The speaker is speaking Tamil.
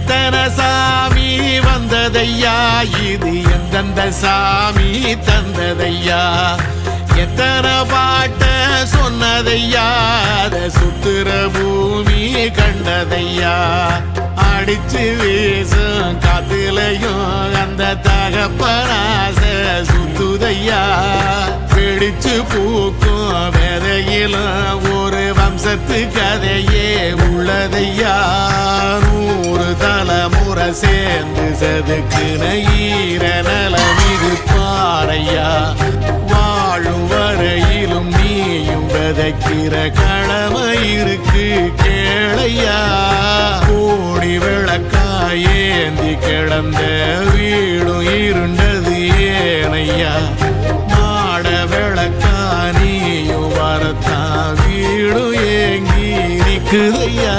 எத்தனை சாமி வந்ததையா, இது எந்தெந்த சாமி தந்ததையா, எத்தனை பாட்ட சொன்னதையா, அத சுத்துற பூமி கண்டதையா, அடிச்சு வீசும் காத்துலையும் அந்த தகப்பனாச சுத்துதையா, பிடிச்சு பூக்கும் வேதையிலும் ஒரு வம்சத்து கதையே உள்ளதையா, 100 தலைமுறை சேர்ந்து செதுக்குன ஈர நலமிகு பாறையா, வாழும் வரையிலும் நீயும் விதைக்கிற கடமை இருக்கு கேளையா, கோடி விளக்காயேந்தி கிடந்த வீடும் இருண்டது ஏனையா, மாட விளக்கா நீயும் வரத்தான் வீடும் ஏங்கி நிக்குதையா.